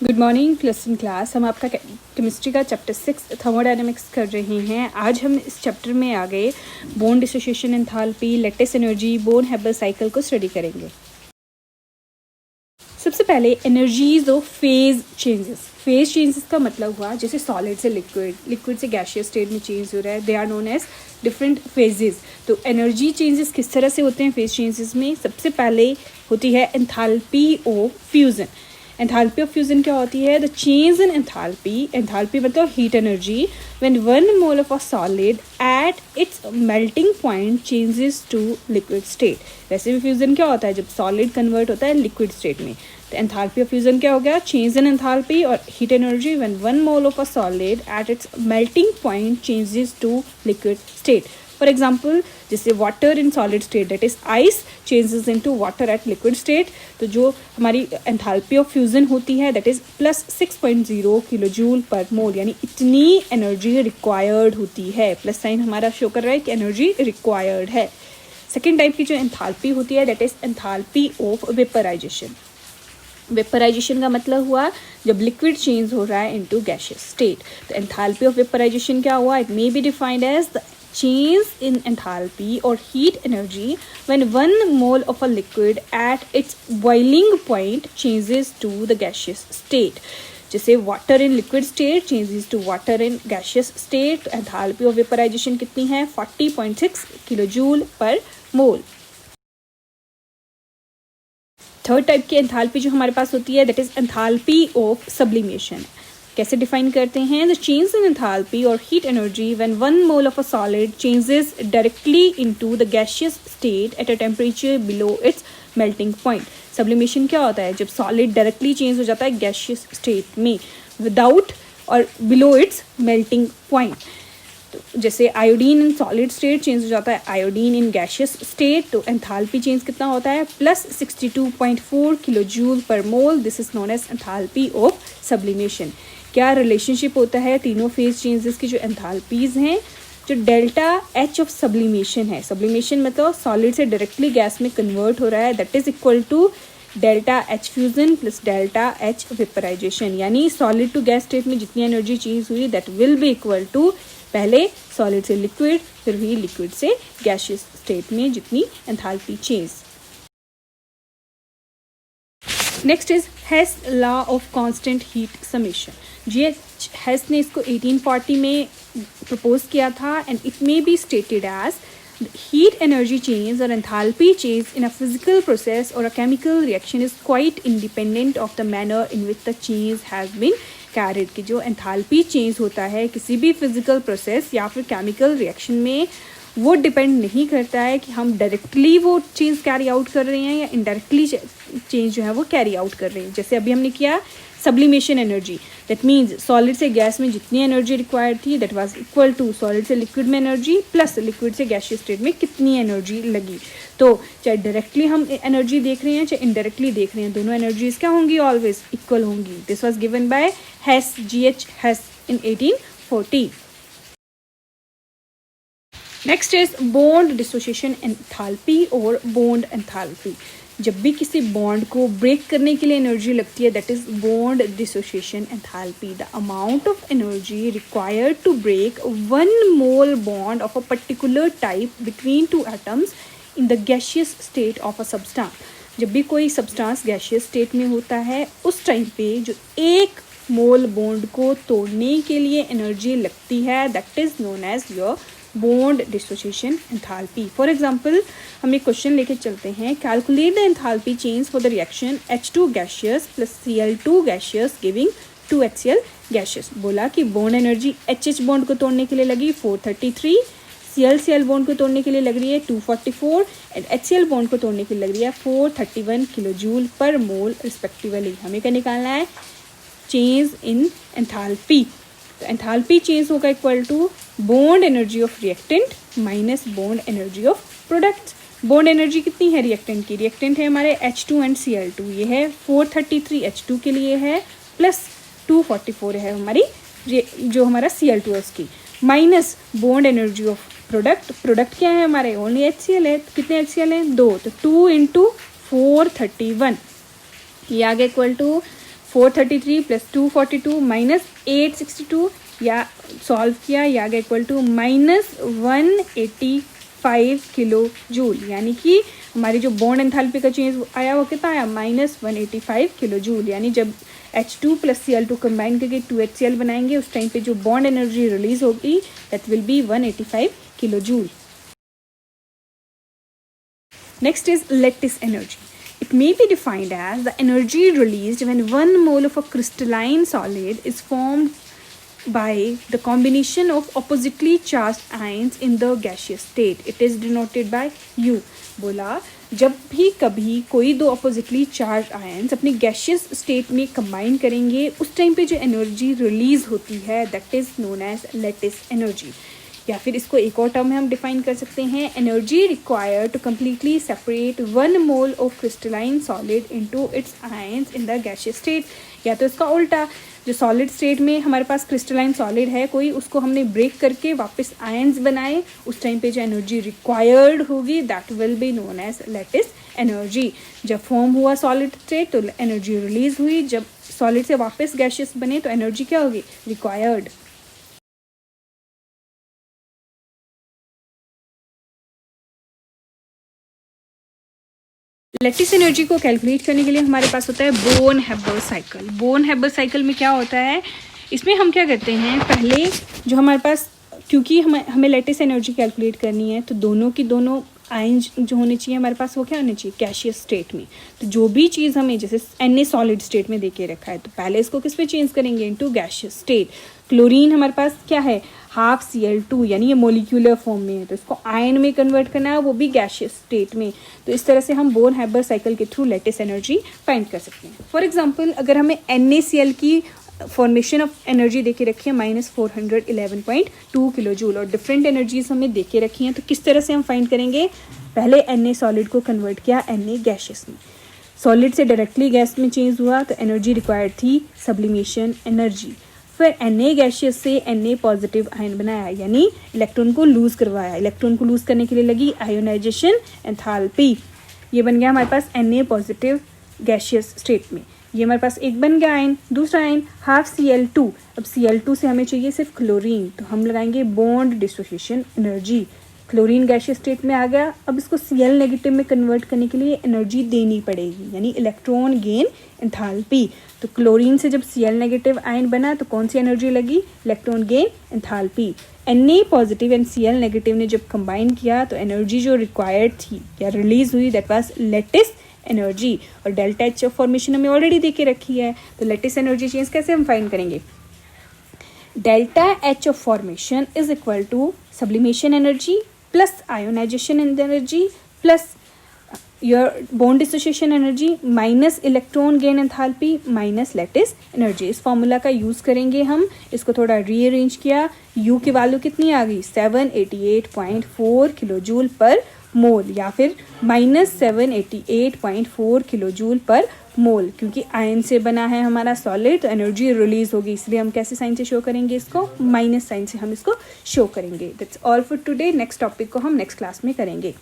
Good morning lesson class. हम आपका chemistry का चैप्टर 6 थर्मोडायनेमिक्स कर रहे हैं। आज हम इस चैप्टर में आगे bond dissociation enthalpy, lattice energy, Born Haber cycle को स्टडी करेंगे। सबसे पहले energies of phase changes. Phase changes का मतलब हुआ जैसे सॉलिड से लिक्विड, लिक्विड से गैसियस स्टेट में चेंज हो रहा है, they are known as different phases. तो एनर्जी चेंजेस किस तरह से होते हैं फेज चेंजेस में? सबसे पहले होती है enthalpy of fusion. Enthalpy of fusion क्या होती है? The change in enthalpy, enthalpy मतलब heat energy, when 1 mole of a solid at its melting point changes to liquid state. वैसे भी फ्यूजन क्या होता है? जब सॉलिड कन्वर्ट होता है लिक्विड स्टेट में। तो एंथैल्पी ऑफ फ्यूजन क्या हो गया? चेंज इन एंथैल्पी और heat energy when 1 mole of a solid at its melting point changes to liquid state. For example जैसे water in solid state that is ice changes into water at liquid state. तो जो हमारी enthalpy of fusion होती है that is plus 6.0 kilo joule per mole, यानी इतनी energy required होती है। प्लस साइन हमारा शो कर रहा है कि एनर्जी रिक्वायर्ड है। सेकेंड टाइप की जो एंथैल्पी होती है that is enthalpy of vaporization. Vaporization का मतलब हुआ जब लिक्विड चेंज हो रहा है इनटू गैसियस स्टेट। तो एंथैल्पी ऑफ वेपराइजेशन क्या हुआ? It may be defined as the change in enthalpy or heat energy when 1 mole of a liquid at its boiling point changes to the gaseous state. जैसे water in liquid state changes to water in gaseous state. enthalpy of vaporization कितनी है? 40.6 kilojoule पर मोल। Third type की enthalpy जो हमारे पास होती है that is enthalpy of sublimation. कैसे डिफाइन करते हैं? द चेंज इन एंथैल्पी और heat energy when 1 mole of a solid changes directly into the gaseous state at a temperature below its melting point. Sublimation क्या होता है? जब solid directly change हो जाता है गैसियस स्टेट में विदाउट और बिलो इट्स मेल्टिंग पॉइंट। तो जैसे iodine in solid state change हो जाता है आयोडीन इन गैसियस स्टेट। तो एंथैल्पी चेंज कितना होता है? Plus 62.4 kilo joule per mole. This is known as enthalpy of sublimation. क्या रिलेशनशिप होता है तीनों फेज चेंजेस की जो एंथैल्पीज हैं? जो डेल्टा एच ऑफ सब्लिमेशन है, सब्लिमेशन मतलब सॉलिड से डायरेक्टली गैस में कन्वर्ट हो रहा है, that is equal to delta H fusion plus delta H vaporisation. यानी सॉलिड टू गैस स्टेट में जितनी एनर्जी चेंज हुई that will be equal to पहले सॉलिड से लिक्विड फिर भी लिक्विड से गैसियस स्टेट में जितनी enthalpy change. Next is Hess law of constant heat summation. G H. हेस ने इसको 1840 में प्रपोज किया था and it may be stated as heat energy change or enthalpy change in a physical process or a chemical reaction is quite independent of the manner in which the change has been carried। कि जो enthalpy change होता है किसी भी physical process या फिर chemical reaction में वो डिपेंड नहीं करता है कि हम डायरेक्टली वो चेंज कैरी आउट कर रहे हैं या इनडायरेक्टली चेंज जो है वो कैरी आउट कर रहे हैं। जैसे अभी हमने किया sublimation energy, that means solid से गैस में जितनी एनर्जी रिक्वायर्ड थी that was equal to solid से लिक्विड में एनर्जी प्लस लिक्विड से गैसियस स्टेट में कितनी एनर्जी लगी। तो चाहे डायरेक्टली हम एनर्जी देख रहे हैं चाहे इनडायरेक्टली देख रहे हैं, दोनों एनर्जीज क्या होंगी? ऑलवेज इक्वल होंगी। This was given by Hess, G H. Hess in 1840। Next is bond dissociation enthalpy और बॉन्ड एंथैल्पी। जब भी किसी बॉन्ड को ब्रेक करने के लिए एनर्जी लगती है that is bond dissociation enthalpy. The amount of energy required to break 1 mole bond of a particular type between 2 atoms in the gaseous state of a substance. जब भी कोई सब्सटेंस गैसियस स्टेट में होता है उस time पे जो 1 mole bond को तोड़ने के लिए एनर्जी लगती है that is known as your bond dissociation enthalpy. For example हम एक क्वेश्चन लेके चलते हैं, calculate the enthalpy change for the reaction H2 gaseous plus Cl2 gaseous giving 2HCl gaseous. बोला कि बॉन्ड एनर्जी HH बॉन्ड को तोड़ने के लिए लगी 433, Cl बॉन्ड को तोड़ने के लिए लग रही है 244 एंड HCl बॉन्ड को तोड़ने के लिए लग रही है 431 किलो जूल पर मोल रिस्पेक्टिवली। हमें क्या निकालना है? Change in enthalpy. तो एंथैल्पी चेंज होगा equal to bond energy of reactant minus bond energy of product. Bond energy कितनी है रिएक्टेंट की? रिएक्टेंट है हमारे H2 एंड Cl2, ये है 433 H2 के लिए है प्लस 244 है हमारी जो हमारा Cl2 है उसकी, minus bond energy of product. Product क्या है हमारे? ओनली HCl है। तो कितने HCl हैं? 2, तो 2 × 431 ये आ गया इक्वल टू 433 प्लस 242 माइनस 862 या सॉल्व किया या गया equal to minus 185 kilo joule, यानी कि हमारी जो बॉन्ड एंथैल्पी का चेंज आया वो कितना आया माइनस 185 किलो जूल। यानी जब H2 प्लस Cl2 कंबाइन करके 2HCl बनाएंगे उस टाइम पे जो बॉन्ड एनर्जी रिलीज होगी that will B 185 kilo joule. Next is lattice energy. It may be defined as the energy released when 1 mole of a crystalline solid is formed by the combination of oppositely charged ions in the gaseous state. It is denoted by U. बोला जब भी कभी कोई दो oppositely charge ions अपनी gaseous state में combine करेंगे उस टाइम पे जो एनर्जी रिलीज होती है that is known as lattice energy. या फिर इसको एक और टर्म में हम डिफाइन कर सकते हैं, energy required to completely separate 1 mole of crystalline solid into its ions in the gaseous state. या तो इसका उल्टा, जो सॉलिड स्टेट में हमारे पास क्रिस्टलाइन सॉलिड है कोई, उसको हमने ब्रेक करके वापस आयंस बनाए, उस टाइम पे जो एनर्जी रिक्वायर्ड होगी that will be known as lattice energy. जब फॉर्म हुआ सॉलिड स्टेट तो एनर्जी रिलीज हुई, जब सॉलिड से वापस गैशियस बने तो एनर्जी क्या होगी रिक्वायर्ड। लैटिस एनर्जी को कैलकुलेट करने के लिए हमारे पास होता है Born Haber cycle. Born Haber cycle में क्या होता है, इसमें हम क्या करते हैं, पहले जो हमारे पास, क्योंकि हमें लैटिस एनर्जी कैलकुलेट करनी है तो दोनों की दोनों आयन जो होने चाहिए हमारे पास वो क्या होने चाहिए गैशियस स्टेट में। तो जो भी चीज़ हमें जैसे Na सॉलिड स्टेट में देके रखा है तो पहले इसको किस पे चेंज करेंगे इनटू गैशियस स्टेट। क्लोरीन हमारे पास क्या है हाफ Cl2 यानी ये मोलिक्यूलर फॉर्म में है तो इसको आयन में कन्वर्ट करना है वो भी गैशियस स्टेट में। तो इस तरह से हम बोर्न हैबर साइकिल के थ्रू लैटिस एनर्जी फाइंड कर सकते हैं। फॉर एग्जाम्पल अगर हमें NaCl की फॉर्मेशन ऑफ एनर्जी देके रखी है -411.2 किलो जूल और डिफरेंट एनर्जीज हमें देके रखी हैं, तो किस तरह से हम फाइंड करेंगे, पहले Na सॉलिड को कन्वर्ट किया Na गैशियस में, सॉलिड से डायरेक्टली गैस में चेंज हुआ तो एनर्जी रिक्वायर्ड थी सब्लिमेशन एनर्जी। फिर Na गैशियस से Na पॉजिटिव आयन बनाया यानी इलेक्ट्रॉन को लूज करवाया, इलेक्ट्रॉन को लूज करने के लिए लगी आयोनाइजेशन एंथैल्पी, ये बन गया हमारे पास Na पॉजिटिव गैशियस स्टेट में। ये हमारे पास एक बन गया आयन, दूसरा आयन हाफ Cl2, अब Cl2 से हमें चाहिए सिर्फ क्लोरीन तो हम लगाएंगे bond dissociation energy, chlorine gaseous state में आ गया, अब इसको Cl नेगेटिव में कन्वर्ट करने के लिए एनर्जी देनी पड़ेगी यानी इलेक्ट्रॉन गेन एंथैल्पी। तो क्लोरीन से जब Cl नेगेटिव आयन बना तो कौन सी एनर्जी लगी electron gain enthalpy. Na positive and Cl negative ने जब कंबाइन किया तो एनर्जी जो रिक्वायर्ड थी या रिलीज हुई दैट वाज लैटिस एनर्जी। और डेल्टा H ऑफ फॉर्मेशन हमें ऑलरेडी देके रखी है तो लैटिस एनर्जी चेंज कैसे हम फाइंड करेंगे, delta H of formation is equal to sublimation energy plus ionization energy plus your bond dissociation energy minus electron gain enthalpy minus lattice energy. इस formula का यूज़ करेंगे हम, इसको थोड़ा रीअरेंज किया, U की वैल्यू कितनी आ गई 788.4 किलो जूल पर मोल या फिर -788.4 किलो जूल पर मोल, क्योंकि आयन से बना है हमारा सॉलिड तो एनर्जी रिलीज होगी, इसलिए हम कैसे साइन से शो करेंगे इसको, माइनस साइन से हम इसको शो करेंगे। That's all for today, next topic को हम नेक्स्ट क्लास में करेंगे।